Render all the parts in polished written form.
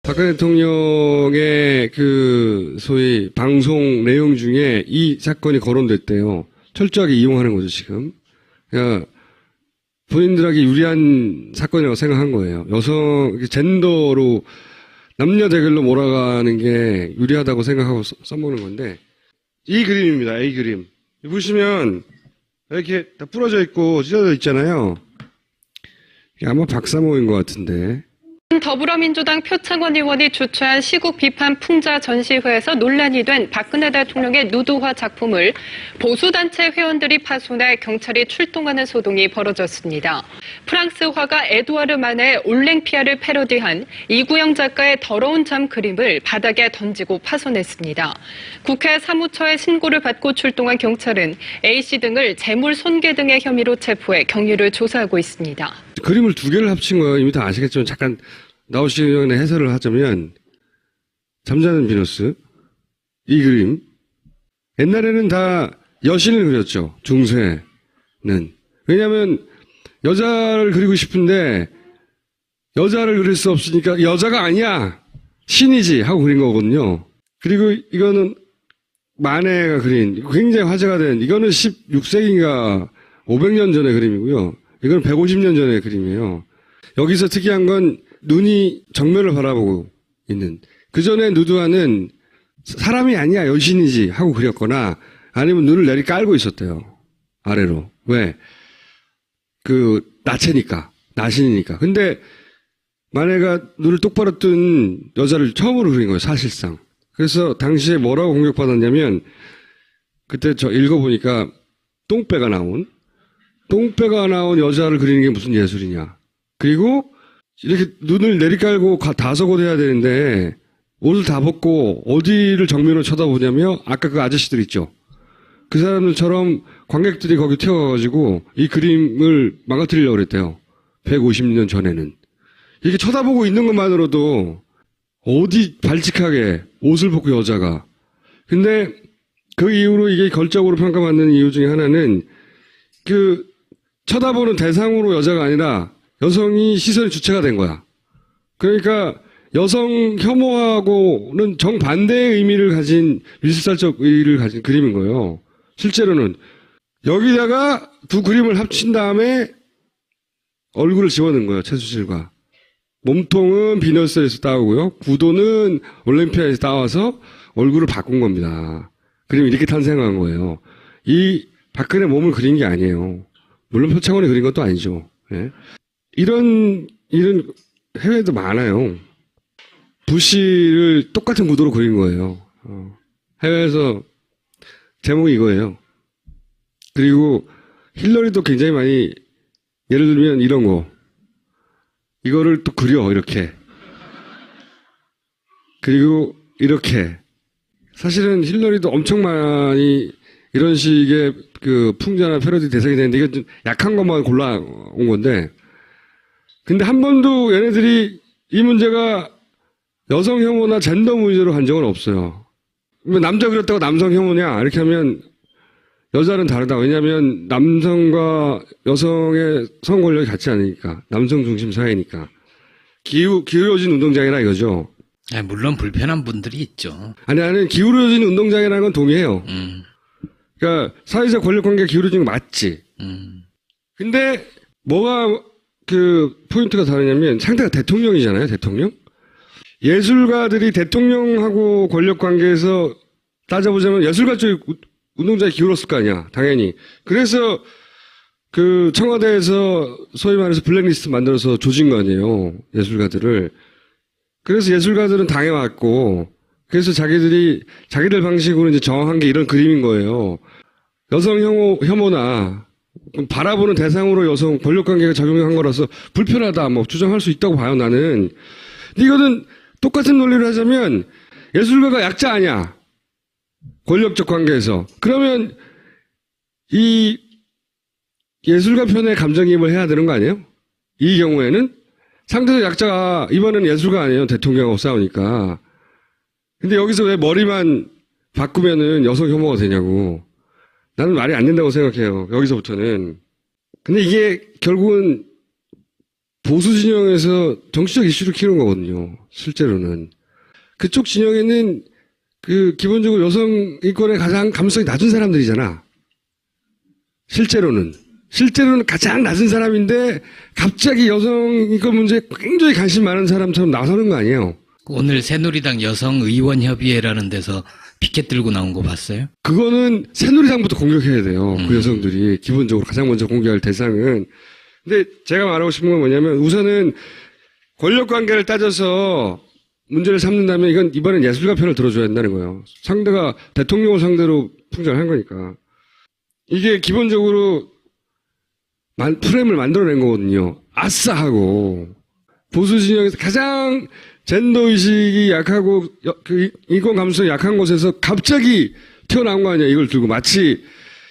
박근혜 대통령의 그 소위 방송 내용 중에 이 사건이 거론됐대요. 철저하게 이용하는 거죠, 지금. 그러니까 본인들에게 유리한 사건이라고 생각한 거예요. 여성, 젠더로 남녀 대결로 몰아가는 게 유리하다고 생각하고 써먹는 건데, 이 그림입니다, 이 그림. 보시면 이렇게 다 부러져 있고 찢어져 있잖아요. 이게 아마 박사모인 것 같은데. 더불어민주당 표창원 의원이 주최한 시국 비판 풍자 전시회에서 논란이 된 박근혜 대통령의 누드화 작품을 보수단체 회원들이 파손해 경찰이 출동하는 소동이 벌어졌습니다. 프랑스 화가 에두아르 만의 올랭피아를 패러디한 이구영 작가의 더러운 잠 그림을 바닥에 던지고 파손했습니다. 국회 사무처에 신고를 받고 출동한 경찰은 A씨 등을 재물 손괴 등의 혐의로 체포해 경위를 조사하고 있습니다. 그림을 두 개를 합친 거예요. 이미 다 아시겠지만 잠깐 나오시기 전에 해설을 하자면 잠자는 비너스 이 그림 옛날에는 다 여신을 그렸죠. 중세는. 왜냐하면 여자를 그리고 싶은데 여자를 그릴 수 없으니까 여자가 아니야 신이지 하고 그린 거거든요. 그리고 이거는 마네가 그린 굉장히 화제가 된 이거는 16세기인가 500년 전의 그림이고요. 이건 150년 전의 그림이에요. 여기서 특이한 건 눈이 정면을 바라보고 있는. 그 전에 누드화는 사람이 아니야 여신이지 하고 그렸거나 아니면 눈을 내리 깔고 있었대요. 아래로. 왜? 그 나체니까. 나신이니까. 근데 마네가 눈을 똑바로 뜬 여자를 처음으로 그린 거예요. 사실상. 그래서 당시에 뭐라고 공격받았냐면 그때 저 읽어보니까 똥배가 나온 여자를 그리는 게 무슨 예술이냐. 그리고 이렇게 눈을 내리깔고 다소곳해야 되는데 옷을 다 벗고 어디를 정면으로 쳐다보냐며 아까 그 아저씨들 있죠. 그 사람들처럼 관객들이 거기 튀어가지고 이 그림을 망가뜨리려고 그랬대요. 150년 전에는. 이렇게 쳐다보고 있는 것만으로도 어디 발칙하게 옷을 벗고 여자가. 근데 그 이후로 이게 걸적으로 평가받는 이유 중에 하나는 그 쳐다보는 대상으로 여자가 아니라 여성이 시선의 주체가 된 거야. 그러니까 여성 혐오하고는 정반대의 의미를 가진 미술사적 의의를 가진 그림인 거예요. 실제로는 여기다가 두 그림을 합친 다음에 얼굴을 집어넣은 거예요. 최수실과. 몸통은 비너스에서 따오고요. 구도는 올림피아에서 따와서 얼굴을 바꾼 겁니다. 그림이 이렇게 탄생한 거예요. 이 박근혜 몸을 그린 게 아니에요. 물론 표창원이 그린 것도 아니죠. 예. 이런 일은 해외에도 많아요. 부시를 똑같은 구도로 그린 거예요. 해외에서 제목이 이거예요. 그리고 힐러리도 굉장히 많이 예를 들면 이런 거. 이거를 또 그려 이렇게. 그리고 이렇게. 사실은 힐러리도 엄청 많이 이런 식의 그 풍자나 패러디 대상이 되는데 이게 좀 약한 것만 골라온 건데 근데 한 번도 얘네들이 이 문제가 여성 혐오나 젠더 문제로 간 적은 없어요. 남자 그렸다고 남성 혐오냐 이렇게 하면 여자는 다르다. 왜냐하면 남성과 여성의 성 권력이 같지 않으니까. 남성 중심 사회니까. 기울어진 운동장이라 이거죠. 물론 불편한 분들이 있죠. 아니 기울어진 운동장이라는 건 동의해요. 그러니까 사회적 권력 관계가 기울어진 건 맞지. 근데 뭐가 그 포인트가 다르냐면 상대가 대통령이잖아요. 대통령. 예술가들이 대통령하고 권력 관계에서 따져보자면 예술가 쪽이 운동장이 기울었을 거 아니야. 당연히. 그래서 그 청와대에서 소위 말해서 블랙리스트 만들어서 조진 거 아니에요. 예술가들을. 그래서 예술가들은 당해왔고 그래서 자기들 방식으로 이제 정한 게 이런 그림인 거예요. 여성 혐오나 바라보는 대상으로 여성 권력관계가 작용한 거라서 불편하다 뭐 주장할 수 있다고 봐요 나는. 근데 이거는 똑같은 논리를 하자면 예술가가 약자 아니야. 권력적 관계에서. 그러면 이 예술가 편에 감정이입을 해야 되는 거 아니에요? 이 경우에는 상대적 약자가 이번에는 예술가 아니에요. 대통령하고 싸우니까. 근데 여기서 왜 머리만 바꾸면은 여성 혐오가 되냐고. 나는 말이 안 된다고 생각해요. 여기서부터는. 근데 이게 결국은 보수 진영에서 정치적 이슈를 키우는 거거든요. 실제로는. 그쪽 진영에는 기본적으로 여성 인권에 가장 감수성이 낮은 사람들이잖아. 실제로는 가장 낮은 사람인데 갑자기 여성 인권 문제에 굉장히 관심 많은 사람처럼 나서는 거 아니에요. 오늘 새누리당 여성의원협의회라는 데서 피켓 들고 나온 거 봤어요? 그거는 새누리당부터 공격해야 돼요. 그 여성들이 기본적으로 가장 먼저 공격할 대상은. 근데 제가 말하고 싶은 건 뭐냐면 우선은 권력 관계를 따져서 문제를 삼는다면 이건 이번엔 예술가 편을 들어줘야 한다는 거예요. 상대가 대통령을 상대로 풍자를 한 거니까. 이게 기본적으로 프레임을 만들어낸 거거든요. 아싸 하고. 보수 진영에서 가장 젠더의식이 약하고 인권 감수성이 약한 곳에서 갑자기 튀어나온 거 아니야. 이걸 들고 마치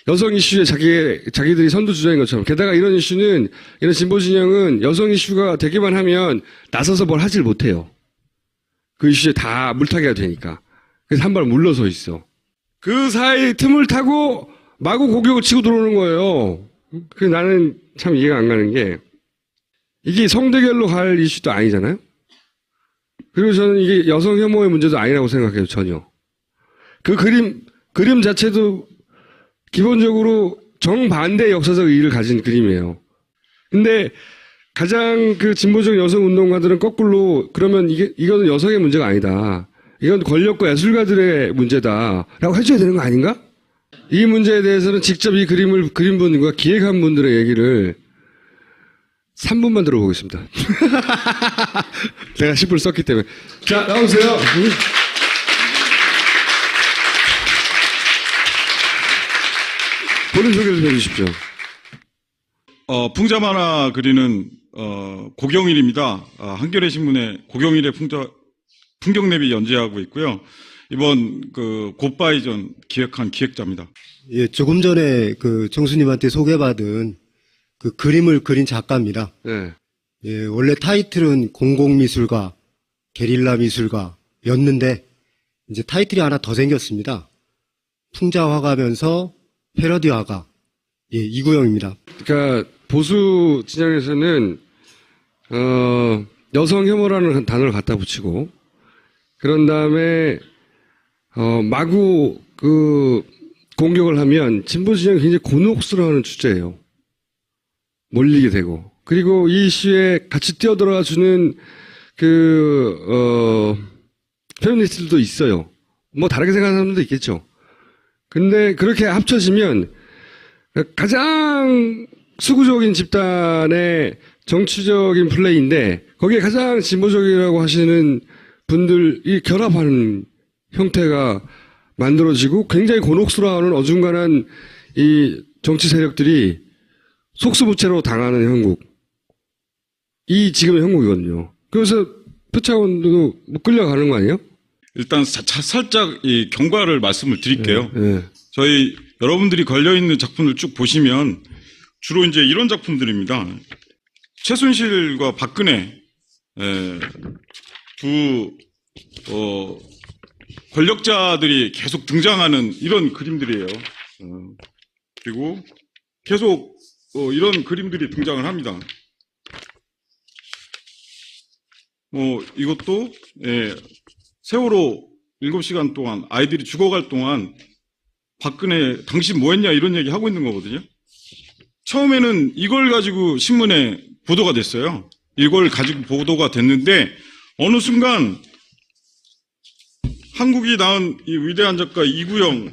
여성 이슈에 자기들이 선두주자인 것처럼. 게다가 이런 이슈는, 이런 진보 진영은 여성 이슈가 되기만 하면 나서서 뭘 하질 못해요. 그 이슈에 다 물타기가 되니까. 그래서 한 발 물러서 있어. 그 사이 틈을 타고 마구 공격을 치고 들어오는 거예요. 그래서 나는 참 이해가 안 가는 게, 이게 성대결로 갈 이슈도 아니잖아요? 그리고 저는 이게 여성 혐오의 문제도 아니라고 생각해요, 전혀. 그 그림 자체도 기본적으로 정반대의 역사적 의의를 가진 그림이에요. 근데 가장 진보적 여성 운동가들은 거꾸로 그러면 이거는 여성의 문제가 아니다. 이건 권력과 예술가들의 문제다라고 해줘야 되는 거 아닌가? 이 문제에 대해서는 직접 이 그림을 그린 분과 기획한 분들의 얘기를 3분만 들어보겠습니다. 내가 10분 썼기 때문에. 자, 나오세요. 본인 소개 좀 해주십시오. 풍자 만화 그리는 고경일입니다. 한겨레 신문의 고경일의 풍경내비 연재하고 있고요. 이번 굿바이전 기획한 기획자입니다. 예, 조금 전에 정수님한테 소개받은 그림을 그린 작가입니다. 네. 예, 원래 타이틀은 공공미술가, 게릴라 미술가였는데 이제 타이틀이 하나 더 생겼습니다. 풍자화가면서 패러디 화가. 예, 이구영입니다. 그러니까 보수 진영에서는 여성 혐오라는 단어를 갖다 붙이고 그런 다음에 마구 공격을 하면 진보 진영이 굉장히 곤혹스러워하는 주제예요. 몰리게 되고. 그리고 이 이슈에 같이 뛰어들어가 주는 페미니스트들도 있어요. 뭐 다르게 생각하는 사람들도 있겠죠. 근데 그렇게 합쳐지면 가장 수구적인 집단의 정치적인 플레이인데 거기에 가장 진보적이라고 하시는 분들이 결합하는 형태가 만들어지고 굉장히 곤혹스러워하는 어중간한 이 정치 세력들이 속수무책으로 당하는 형국. 이 지금의 형국이거든요. 그래서 표창원도 끌려가는 거 아니에요? 일단 살짝 이 경과를 말씀을 드릴게요. 네. 저희 여러분들이 걸려있는 작품을 쭉 보시면 주로 이제 이런 작품들입니다. 최순실과 박근혜 두 권력자들이 계속 등장하는 이런 그림들이에요. 그리고 계속 이런 그림들이 등장을 합니다. 이것도 세월호 7시간 동안 아이들이 죽어갈 동안 박근혜 당신 뭐 했냐 이런 얘기 하고 있는 거거든요. 처음에는 이걸 가지고 신문에 보도가 됐어요. 이걸 가지고 보도가 됐는데 어느 순간 한국이 낳은 이 위대한 작가 이구영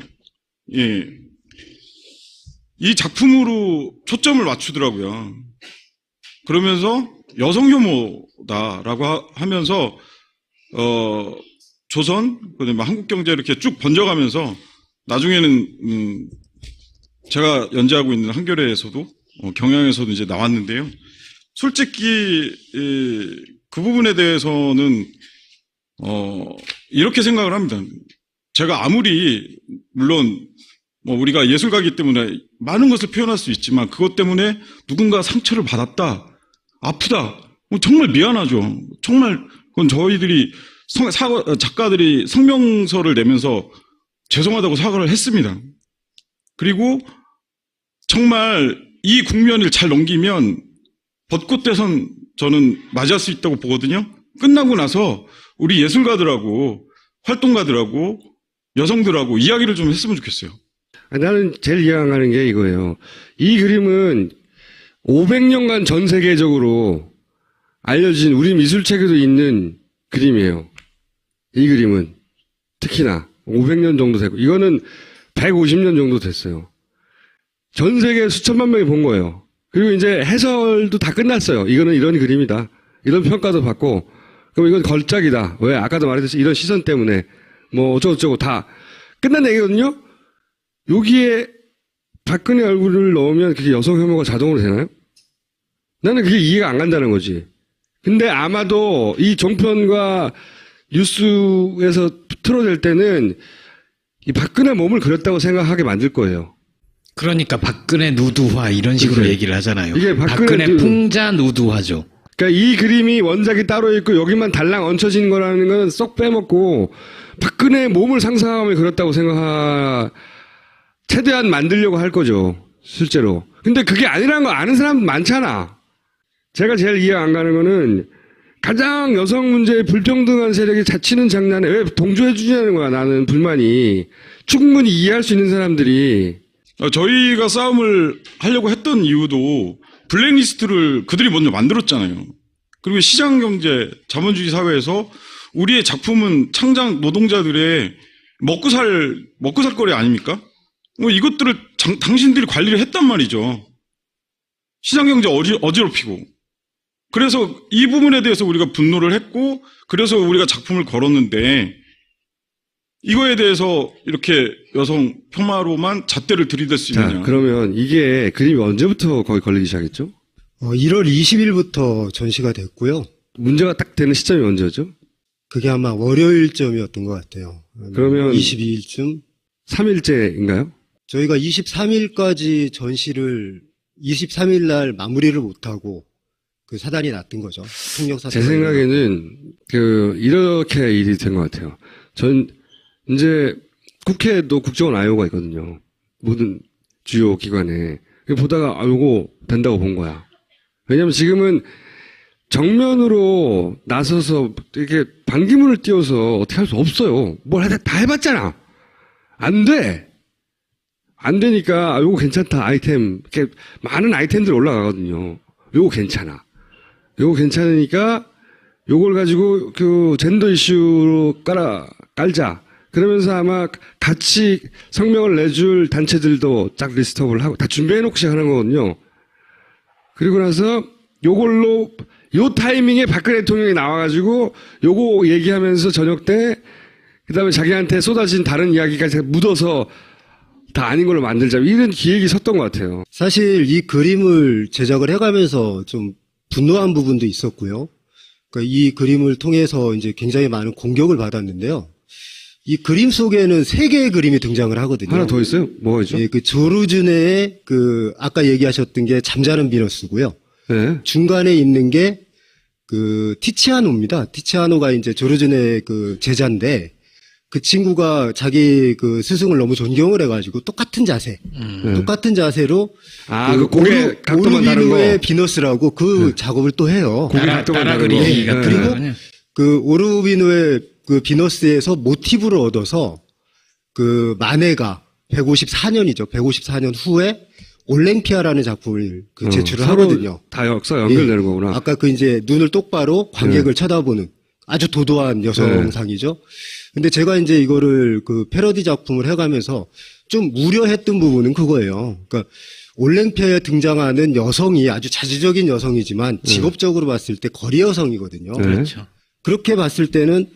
이 작품으로 초점을 맞추더라고요. 그러면서 여성 혐오다라고 하면서 조선 그다음에 한국경제 이렇게 쭉 번져가면서 나중에는 제가 연재하고 있는 한겨레에서도 경향에서도 이제 나왔는데요. 솔직히 그 부분에 대해서는 이렇게 생각을 합니다. 제가 아무리 물론 우리가 예술가이기 때문에 많은 것을 표현할 수 있지만 그것 때문에 누군가 상처를 받았다, 아프다, 정말 미안하죠. 정말 그건 저희들이 작가들이 성명서를 내면서 죄송하다고 사과를 했습니다. 그리고 정말 이 국면을 잘 넘기면 벚꽃 대선 저는 맞이할 수 있다고 보거든요. 끝나고 나서 우리 예술가들하고 활동가들하고 여성들하고 이야기를 좀 했으면 좋겠어요. 나는 제일 이해 안 가는 게 이거예요. 이 그림은 500년간 전 세계적으로 알려진 우리 미술책에도 있는 그림이에요. 이 그림은 특히나 500년 정도 되고 이거는 150년 정도 됐어요. 전 세계 수천만 명이 본 거예요. 그리고 이제 해설도 다 끝났어요. 이거는 이런 그림이다. 이런 평가도 받고 그럼 이건 걸작이다. 왜? 아까도 말했듯이 이런 시선 때문에 뭐 어쩌고저쩌고 다 끝난 얘기거든요. 여기에 박근혜 얼굴을 넣으면 그게 여성 혐오가 자동으로 되나요? 나는 그게 이해가 안 간다는 거지. 근데 아마도 이 종편과 뉴스에서 틀어낼 때는 이 박근혜 몸을 그렸다고 생각하게 만들 거예요. 그러니까 박근혜 누드화 이런 식으로 그치. 얘기를 하잖아요. 이게 박근혜 풍자 누드화죠. 그러니까 이 그림이 원작이 따로 있고 여기만 달랑 얹혀진 거라는 건 쏙 빼먹고 박근혜 몸을 상상하며 그렸다고 최대한 만들려고 할 거죠. 실제로. 근데 그게 아니라는 거 아는 사람 많잖아. 제가 제일 이해 안 가는 거는 가장 여성 문제에 불평등한 세력이 자치는 장난에 왜 동조해 주냐는 거야. 나는 불만이. 충분히 이해할 수 있는 사람들이. 저희가 싸움을 하려고 했던 이유도 블랙리스트를 그들이 먼저 만들었잖아요. 그리고 시장경제, 자본주의 사회에서 우리의 작품은 창작 노동자들의 먹고 살 거리 아닙니까? 이것들을 당신들이 관리를 했단 말이죠. 시장경제 어지럽히고. 그래서 이 부분에 대해서 우리가 분노를 했고, 그래서 우리가 작품을 걸었는데, 이거에 대해서 이렇게 여성 폄하로만 잣대를 들이댈 수 있느냐. 자, 그러면 이게 그림이 언제부터 거의 걸리기 시작했죠? 1월 20일부터 전시가 됐고요. 문제가 딱 되는 시점이 언제였죠? 그게 아마 월요일쯤이었던 것 같아요. 그러면 22일쯤. 3일째인가요? 저희가 23일까지 전시를 23일 날 마무리를 못하고 그 사단이 났던 거죠. 폭력 사단. 제 생각에는 이렇게 일이 된 것 같아요. 전 이제 국회에도 국정원 아이오가 있거든요. 모든 주요 기관에 보다가 요거 된다고 본 거야. 왜냐면 지금은 정면으로 나서서 이렇게 반기문을 띄워서 어떻게 할 수 없어요. 뭘 다 해봤잖아. 안 돼. 안 되니까 요거 괜찮다 아이템 이렇게 많은 아이템들 올라가거든요. 요거 괜찮아. 요거 괜찮으니까 요걸 가지고 그 젠더 이슈로 깔자. 그러면서 아마 같이 성명을 내줄 단체들도 쫙 리스트업을 하고 다 준비해놓고 시작하는 거거든요. 그리고 나서 요걸로 요 타이밍에 박근혜 대통령이 나와가지고 요거 얘기하면서 저녁 때 그다음에 자기한테 쏟아진 다른 이야기까지 묻어서 다 아닌 걸로 만들자 이런 기획이 섰던 것 같아요. 사실 이 그림을 제작을 해가면서 좀 분노한 부분도 있었고요. 그러니까 이 그림을 통해서 이제 굉장히 많은 공격을 받았는데요. 이 그림 속에는 3개의 그림이 등장을 하거든요. 하나 더 있어요? 뭐가 있죠? 예, 그 조르주네의 아까 얘기하셨던 게 잠자는 비너스고요. 네. 중간에 있는 게 티치아노입니다. 티치아노가 이제 조르주네의 제자인데 그 친구가 자기 스승을 너무 존경을 해가지고 똑같은 자세, 똑같은 자세로 그 고개 각도만 다른 거. 오르비노의 비너스라고 작업을 또 해요. 고개 각도만 다른 거. 그리기 같은 그리고 거군요. 오르비노의 비너스에서 모티브를 얻어서 마네가 154년이죠. 154년 후에 올랭피아라는 작품을 제출을 서로 하거든요. 다 역사 연결되는 거구나. 아까 이제 눈을 똑바로 관객을 쳐다보는 아주 도도한 여성상이죠. 근데 제가 이제 이거를 패러디 작품을 해가면서 좀 우려했던 부분은 그거예요. 그러니까 올랭피아에 등장하는 여성이 아주 자주적인 여성이지만 직업적으로 봤을 때 거리 여성이거든요. 그렇죠. 그렇게 봤을 때는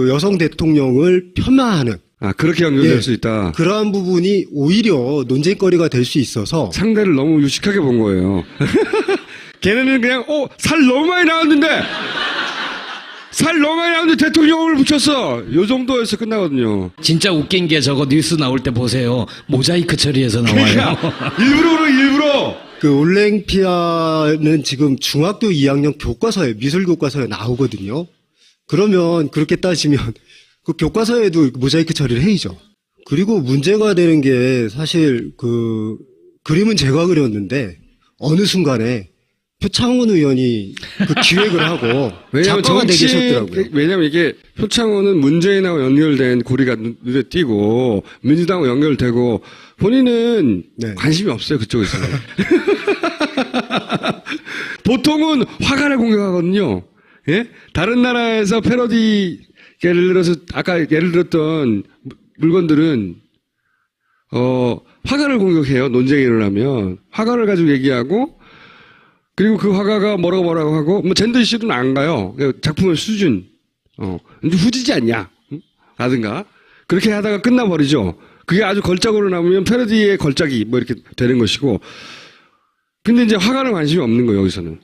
여성 대통령을 폄하하는 그렇게 연결될 예. 수 있다. 그러한 부분이 오히려 논쟁거리가 될 수 있어서 상대를 너무 유식하게 본 거예요. 걔네는 그냥 살 너무 많이 나왔는데 대통령을 붙였어. 요 정도에서 끝나거든요. 진짜 웃긴 게 저거 뉴스 나올 때 보세요. 모자이크 처리해서 나와요. 일부러. 올랭피아는 지금 중학교 2학년 교과서에 미술 교과서에 나오거든요. 그러면 그렇게 따지면 교과서에도 모자이크 처리를 해야죠. 그리고 문제가 되는 게 사실 그림은 제가 그렸는데 어느 순간에 표창원 의원이 그 기획을 하고 왜냐하면 작가가 되계셨더라고요. 왜냐하면 이게 표창원은 문재인하고 연결된 고리가 눈에 띄고 민주당하고 연결되고 본인은 네. 관심이 없어요 그쪽에서는. 보통은 화가를 공격하거든요. 예? 다른 나라에서 패러디 예를 들어서 아까 예를 들었던 물건들은 화가를 공격해요. 논쟁이 일어나면 화가를 가지고 얘기하고 그리고 그 화가가 뭐라고 하고 뭐 젠더 이슈는 안 가요. 작품의 수준 이제 후지지 않냐 라든가 그렇게 하다가 끝나버리죠. 그게 아주 걸작으로 나오면 패러디의 걸작이 뭐 이렇게 되는 것이고 근데 이제 화가는 관심이 없는 거예요. 여기서는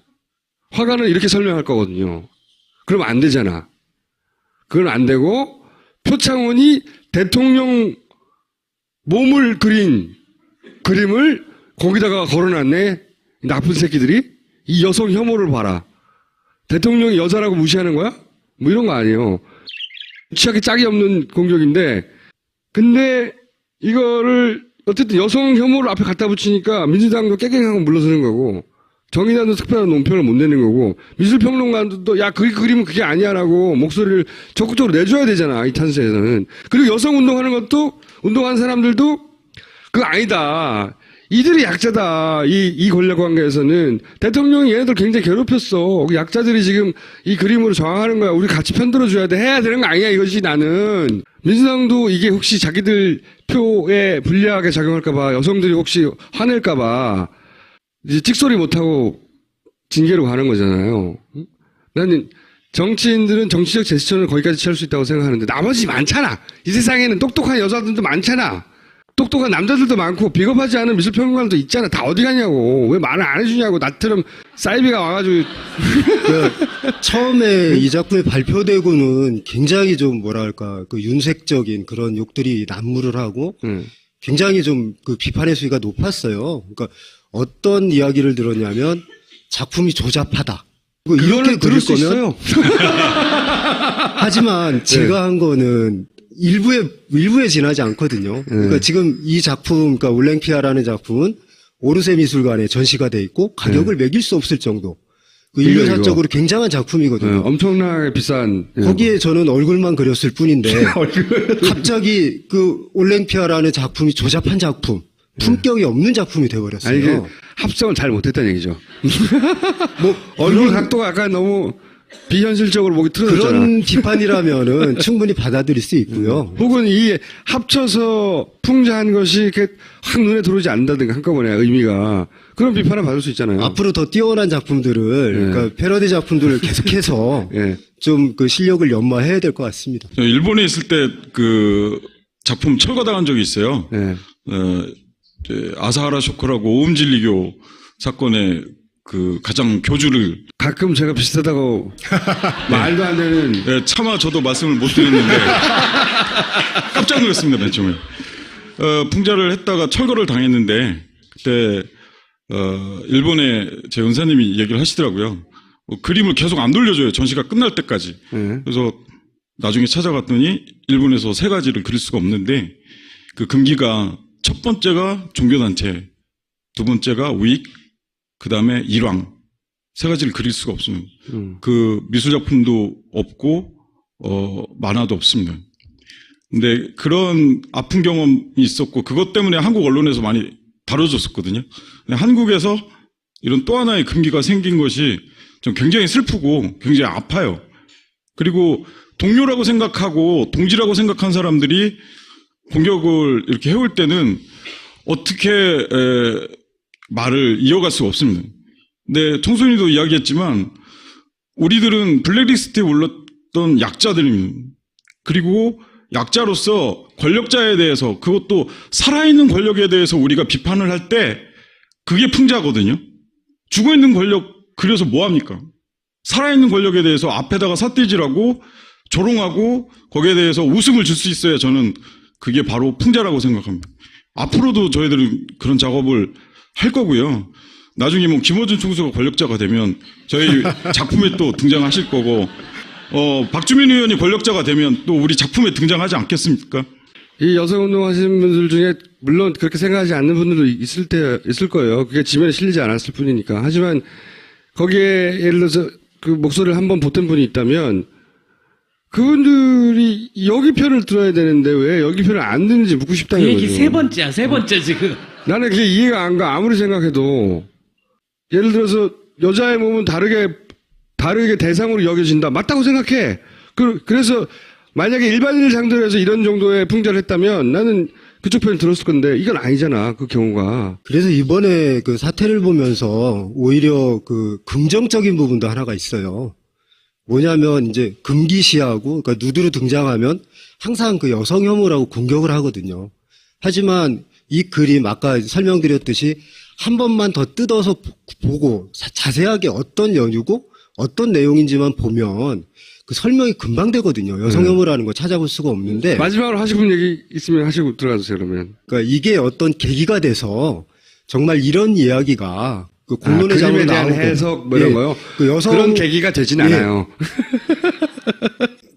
화가는 이렇게 설명할 거거든요. 그러면 안 되잖아. 그건 안 되고 표창원이 대통령 몸을 그린 그림을 거기다가 걸어놨네. 나쁜 새끼들이 이 여성 혐오를 봐라. 대통령이 여자라고 무시하는 거야? 뭐 이런 거 아니에요. 취하기 짝이 없는 공격인데 근데 이거를 어쨌든 여성 혐오를 앞에 갖다 붙이니까 민주당도 깨갱하고 물러서는 거고 정의당도 특별한 논평을 못 내는 거고 미술평론가도 야 그 그림은 그게 아니야라고 목소리를 적극적으로 내줘야 되잖아 이 찬스에서는. 그리고 여성 운동하는 것도 운동하는 사람들도 그거 아니다. 이들이 약자다. 이 권력 관계에서는 대통령이 얘네들 굉장히 괴롭혔어. 약자들이 지금 이 그림으로 저항하는 거야. 우리 같이 편들어줘야 돼. 해야 되는 거 아니야. 이것이 나는. 민주당도 이게 혹시 자기들 표에 불리하게 작용할까봐 여성들이 혹시 화낼까봐 이제 찍소리 못하고 징계로 가는 거잖아요. 나는 정치인들은 정치적 제스처는 거기까지 취할 수 있다고 생각하는데 나머지 많잖아. 이 세상에는 똑똑한 여자들도 많잖아. 똑똑한 남자들도 많고 비겁하지 않은 미술평론가들도 있잖아. 다 어디 가냐고. 왜 말을 안 해주냐고. 나처럼 사이비가 와가지고. 처음에 이 작품이 발표되고는 굉장히 좀 뭐랄까 그 윤색적인 그런 욕들이 난무를 하고 굉장히 좀 그 비판의 수위가 높았어요. 그러니까 어떤 이야기를 들었냐면 작품이 조잡하다. 이렇게 들을 그릴 수 거면 있어요. 하지만 제가 한 거는 일부에 지나지 않거든요. 그러니까 지금 이 작품, 그러니까 올랭피아라는 작품은 오르세 미술관에 전시가 돼 있고 가격을 매길 수 없을 정도. 그 인류사적으로 굉장한 작품이거든요. 엄청나게 비싼. 거기에 저는 얼굴만 그렸을 뿐인데 갑자기 그 올랭피아라는 작품이 조잡한 작품, 품격이 없는 작품이 돼버렸어요. 아니, 이게 합성을 잘 못했다는 얘기죠. 뭐 얼굴 각도가 약간 너무 비현실적으로 보기 틀어졌잖아. 그런 비판이라면은 충분히 받아들일 수 있고요. 혹은 이 합쳐서 풍자한 것이 이렇게 확 눈에 들어오지 않는다든가 한꺼번에 의미가 그런 비판을 받을 수 있잖아요. 앞으로 더 뛰어난 작품들을 그러니까 패러디 작품들을 계속해서 좀 그 실력을 연마해야 될 것 같습니다. 일본에 있을 때 그 작품 철거당한 적이 있어요. 아사하라 쇼크라고 오음진리교 사건의 그 가장 교주를 가끔 제가 비슷하다고 말도 안 되는 차마 저도 말씀을 못 드렸는데 깜짝 놀랐습니다. 맨 처음에 풍자를 했다가 철거를 당했는데 그때 일본의 제 은사님이 얘기를 하시더라고요. 그림을 계속 안 돌려줘요. 전시가 끝날 때까지. 그래서 나중에 찾아갔더니 일본에서 3가지를 그릴 수가 없는데 그 금기가 첫 번째가 종교단체, 두 번째가 우익, 그 다음에 일왕. 3가지를 그릴 수가 없습니다. 그 미술작품도 없고, 만화도 없습니다. 근데 그런 아픈 경험이 있었고, 그것 때문에 한국 언론에서 많이 다뤄졌었거든요. 근데 한국에서 이런 또 하나의 금기가 생긴 것이 좀 굉장히 슬프고 굉장히 아파요. 그리고 동료라고 생각하고 동지라고 생각한 사람들이 공격을 이렇게 해올 때는 어떻게 말을 이어갈 수가 없습니다. 근데 청소년도 이야기했지만 우리들은 블랙리스트에 올랐던 약자들입니다. 그리고 약자로서 권력자에 대해서 그것도 살아있는 권력에 대해서 우리가 비판을 할 때 그게 풍자거든요. 죽어있는 권력 그려서 뭐합니까? 살아있는 권력에 대해서 앞에다가 삿대질하고 조롱하고 거기에 대해서 웃음을 줄 수 있어야 저는 그게 바로 풍자라고 생각합니다. 앞으로도 저희들은 그런 작업을 할 거고요. 나중에 뭐 김어준 총수가 권력자가 되면 저희 작품에 또 등장하실 거고 박주민 의원이 권력자가 되면 또 우리 작품에 등장하지 않겠습니까? 이 여성운동 하시는 분들 중에 물론 그렇게 생각하지 않는 분들도 있을 거예요. 그게 지면에 실리지 않았을 뿐이니까. 하지만 거기에 예를 들어서 그 목소리를 한번 보탠 분이 있다면 그분들이 여기 편을 들어야 되는데 왜 여기 편을 안 듣는지 묻고 그 싶다는 얘기 거죠. 세 번째 지금. 나는 그게 이해가 안 가. 아무리 생각해도 예를 들어서 여자의 몸은 다르게 대상으로 여겨진다. 맞다고 생각해. 그래서 만약에 일반인을 상대로 해서 이런 정도의 풍자를 했다면 나는 그쪽 편을 들었을 건데 이건 아니잖아. 그 경우가. 그래서 이번에 그 사태를 보면서 오히려 그 긍정적인 부분도 하나가 있어요. 뭐냐면 이제 금기시하고 그러니까 누드로 등장하면 항상 그 여성 혐오라고 공격을 하거든요. 하지만 이 그림 아까 설명드렸듯이 한 번만 더 뜯어서 보고 자세하게 어떤 연유고 어떤 내용인지만 보면 그 설명이 금방 되거든요. 여성 혐오라는 거 찾아볼 수가 없는데. 마지막으로 하시고 싶은 얘기 있으면 하시고 들어가주세요, 그러면. 그러니까 이게 어떤 계기가 돼서 정말 이런 이야기가 그 공론의 장으로 그림에 대한 나오고 해석 뭐 이런 예, 거요? 그 여성 그런 계기가 되진 예. 않아요.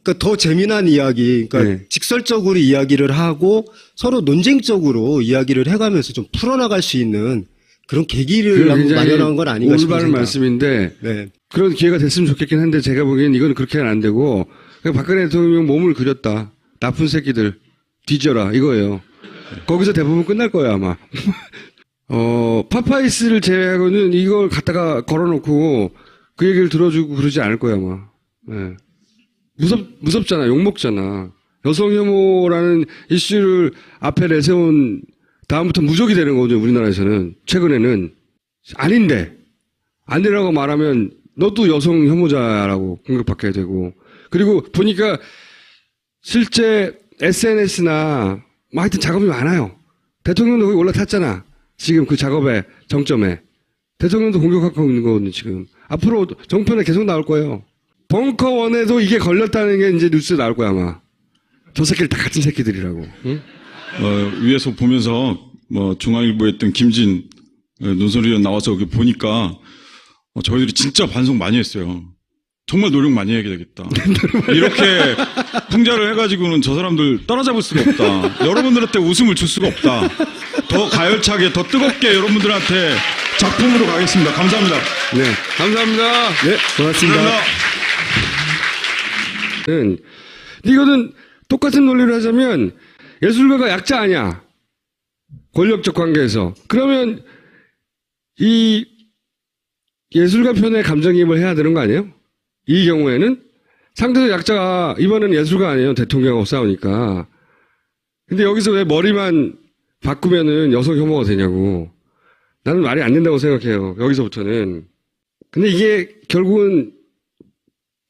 그러니까 더 재미난 이야기, 그러니까 네. 직설적으로 이야기를 하고 서로 논쟁적으로 이야기를 해가면서 좀 풀어나갈 수 있는 그런 계기를 한번 마련한 건 아닌가 싶은 올바른 생각. 말씀인데 네. 그런 기회가 됐으면 좋겠긴 한데 제가 보기엔 이건 그렇게는 안 되고 그냥 박근혜 대통령 몸을 그렸다. 나쁜 새끼들 뒤져라 이거예요. 거기서 대부분 끝날 거예요 아마. 파파이스를 제외하고는 이걸 갖다가 걸어놓고 그 얘기를 들어주고 그러지 않을 거야 아마. 네. 무섭잖아. 욕먹잖아. 여성 혐오라는 이슈를 앞에 내세운 다음부터 무적이 되는 거죠, 우리나라에서는. 최근에는. 아닌데. 아니라고 말하면 너도 여성 혐오자라고 공격받게 되고. 그리고 보니까 실제 SNS나 뭐 하여튼 작업이 많아요. 대통령도 거기 올라탔잖아. 지금 그 작업의 정점에. 대통령도 공격하고 있는 거거든요, 지금. 앞으로 정편에 계속 나올 거예요. 벙커원에도 이게 걸렸다는 게 이제 뉴스에 나올 거야, 아마. 저 새끼들 다 같은 새끼들이라고. 응? 위에서 보면서 중앙일보에 있던 김진 논설위원 나와서 여기 보니까 저희들이 진짜 반성 많이 했어요. 정말 노력 많이 해야 되겠다. 이렇게 풍자를 해가지고는 저 사람들 따라잡을 수가 없다. 여러분들한테 웃음을 줄 수가 없다. 더 가열차게, 더 뜨겁게 여러분들한테 작품으로 가겠습니다. 감사합니다. 네. 감사합니다. 네, 고맙습니다. 감사합니다. 이거는 똑같은 논리를 하자면 예술가가 약자 아니야. 권력적 관계에서. 그러면 이 예술가 편에 감정이입을 해야 되는 거 아니에요? 이 경우에는 상대적 약자가 이번에는 예술가 아니에요. 대통령하고 싸우니까. 근데 여기서 왜 머리만 바꾸면은 여성 혐오가 되냐고. 나는 말이 안 된다고 생각해요. 여기서부터는. 근데 이게 결국은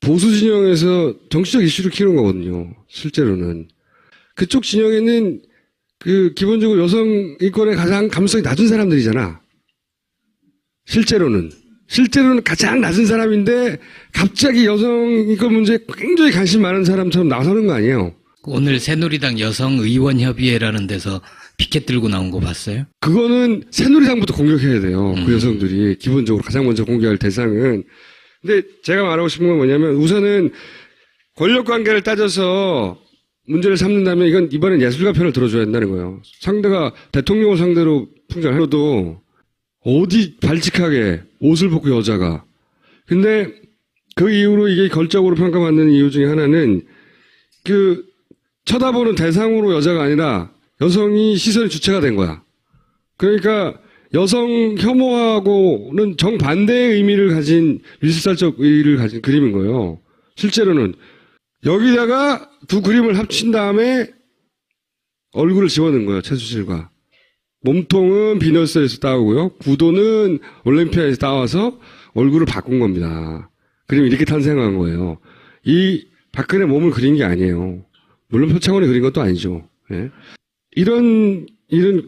보수 진영에서 정치적 이슈를 키우는 거거든요. 실제로는. 그쪽 진영에는 기본적으로 여성 인권에 가장 감수성이 낮은 사람들이잖아. 실제로는 가장 낮은 사람인데 갑자기 여성 인권 문제에 굉장히 관심 많은 사람처럼 나서는 거 아니에요. 오늘 새누리당 여성의원협의회라는 데서 피켓 들고 나온 거 봤어요? 그거는 새누리당부터 공격해야 돼요. 그 여성들이 기본적으로 가장 먼저 공격할 대상은. 근데 제가 말하고 싶은 건 뭐냐면 우선은 권력 관계를 따져서 문제를 삼는다면 이건 이번엔 예술가 편을 들어줘야 된다는 거예요. 상대가 대통령을 상대로 풍자를 해도 어디 발칙하게 옷을 벗고 여자가. 근데 그 이후로 이게 걸적으로 평가받는 이유 중에 하나는 쳐다보는 대상으로 여자가 아니라 여성이 시선의 주체가 된 거야. 그러니까 여성 혐오하고는 정반대의 의미를 가진 미술사적 의의를 가진 그림인 거예요. 실제로는 여기다가 두 그림을 합친 다음에 얼굴을 집어넣은 거예요. 최수실과. 몸통은 비너스에서 따오고요. 구도는 올림피아에서 따와서 얼굴을 바꾼 겁니다. 그림이 이렇게 탄생한 거예요. 이 박근혜 몸을 그린 게 아니에요. 물론 표창원이 그린 것도 아니죠. 예. 이런 일은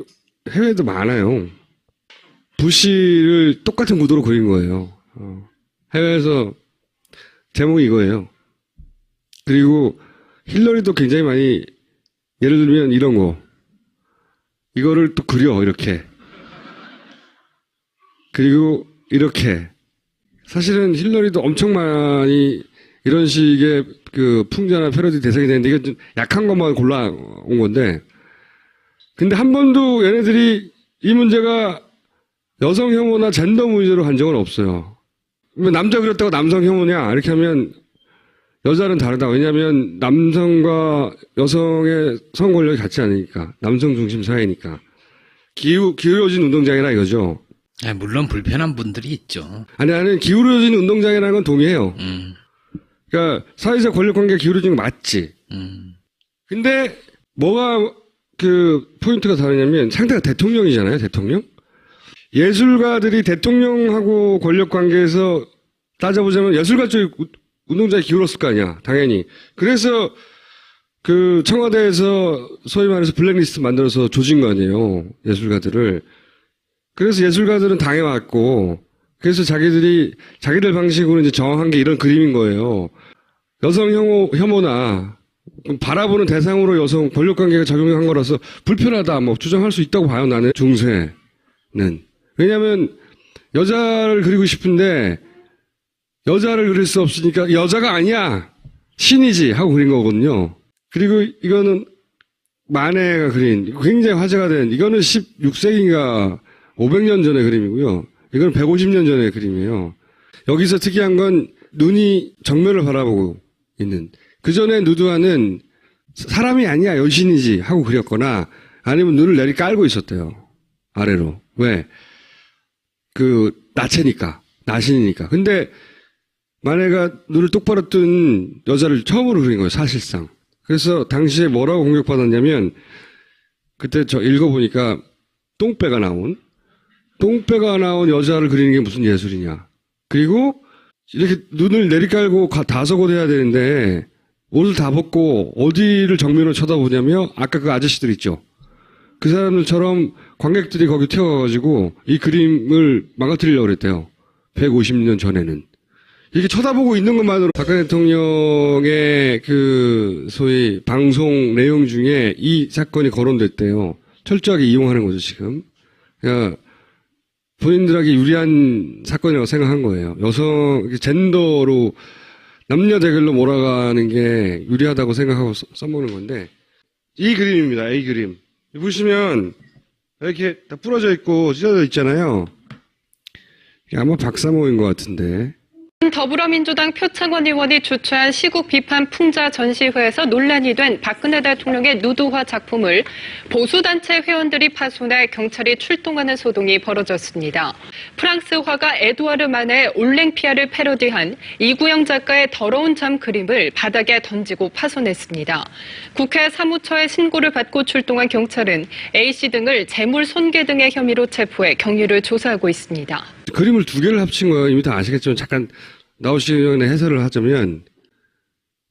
해외에도 많아요. 부시를 똑같은 구도로 그린 거예요. 해외에서 제목이 이거예요. 그리고 힐러리도 굉장히 많이 예를 들면 이런 거. 이거를 또 그려 이렇게. 그리고 이렇게. 사실은 힐러리도 엄청 많이 이런 식의 풍자나 패러디 대상이 되는데 이게 좀 약한 것만 골라온 건데 근데 한 번도 얘네들이 이 문제가 여성 혐오나 젠더 문제로 간 적은 없어요. 왜 남자 그렸다고 남성 혐오냐? 이렇게 하면 여자는 다르다. 왜냐하면 남성과 여성의 성 권력이 같지 않으니까. 남성 중심 사회니까. 기울어진 운동장이라 이거죠. 아, 물론 불편한 분들이 있죠. 아니, 나는 기울어진 운동장이라는 건 동의해요. 그러니까 사회적 권력 관계가 기울어진 건 맞지. 근데 뭐가 그 포인트가 다르냐면 상대가 대통령이잖아요, 대통령. 예술가들이 대통령하고 권력 관계에서 따져보자면 예술가 쪽 운동장이 기울었을 거 아니야, 당연히. 그래서 그 청와대에서 소위 말해서 블랙리스트 만들어서 조진 거 아니에요, 예술가들을. 그래서 예술가들은 당해왔고, 그래서 자기들 방식으로 이제 정한 게 이런 그림인 거예요. 여성 혐오나 바라보는 대상으로 여성 권력 관계가 작용한 거라서 불편하다, 뭐 주장할 수 있다고 봐요, 나는. 중세는. 왜냐면 여자를 그리고 싶은데 여자를 그릴 수 없으니까 여자가 아니야, 신이지 하고 그린 거거든요. 그리고 이거는 마네가 그린 굉장히 화제가 된, 이거는 16세기인가 500년 전의 그림이고요. 이건 150년 전의 그림이에요. 여기서 특이한 건 눈이 정면을 바라보고 있는. 그 전에 누드화는 사람이 아니야, 여신이지 하고 그렸거나 아니면 눈을 내리 깔고 있었대요, 아래로. 왜? 그 나체니까, 나신이니까. 근데 마네가 눈을 똑바로 뜬 여자를 처음으로 그린 거예요, 사실상. 그래서 당시에 뭐라고 공격받았냐면, 그때 저 읽어보니까 똥배가 나온 여자를 그리는 게 무슨 예술이냐. 그리고 이렇게 눈을 내리깔고 다소곳해야 되는데 옷을 다 벗고 어디를 정면으로 쳐다보냐며, 아까 그 아저씨들 있죠. 그 사람들처럼 관객들이 거기 튀어가가지고 이 그림을 망가뜨리려고 그랬대요. 150년 전에는. 이렇게 쳐다보고 있는 것만으로 박근혜 대통령의 그 소위 방송 내용 중에 이 사건이 거론됐대요. 철저하게 이용하는 거죠, 지금. 그러니까 본인들에게 유리한 사건이라고 생각한 거예요. 여성, 젠더로 남녀 대결로 몰아가는 게 유리하다고 생각하고 써먹는 건데, 이 그림입니다, 이 그림. 보시면 이렇게 다 부러져 있고 찢어져 있잖아요. 이게 아마 박사모인 것 같은데. 더불어민주당 표창원 의원이 주최한 시국 비판 풍자 전시회에서 논란이 된 박근혜 대통령의 누드화 작품을 보수단체 회원들이 파손해 경찰이 출동하는 소동이 벌어졌습니다. 프랑스 화가 에두아르 만의 올랭피아를 패러디한 이구영 작가의 더러운 잠 그림을 바닥에 던지고 파손했습니다. 국회 사무처의 신고를 받고 출동한 경찰은 A씨 등을 재물 손괴 등의 혐의로 체포해 경위를 조사하고 있습니다. 그림을 두 개를 합친 거예요. 이미 다 아시겠지만 잠깐 나오시기 전에 해설을 하자면,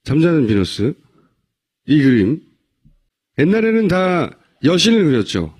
잠자는 비너스, 이 그림 옛날에는 다 여신을 그렸죠.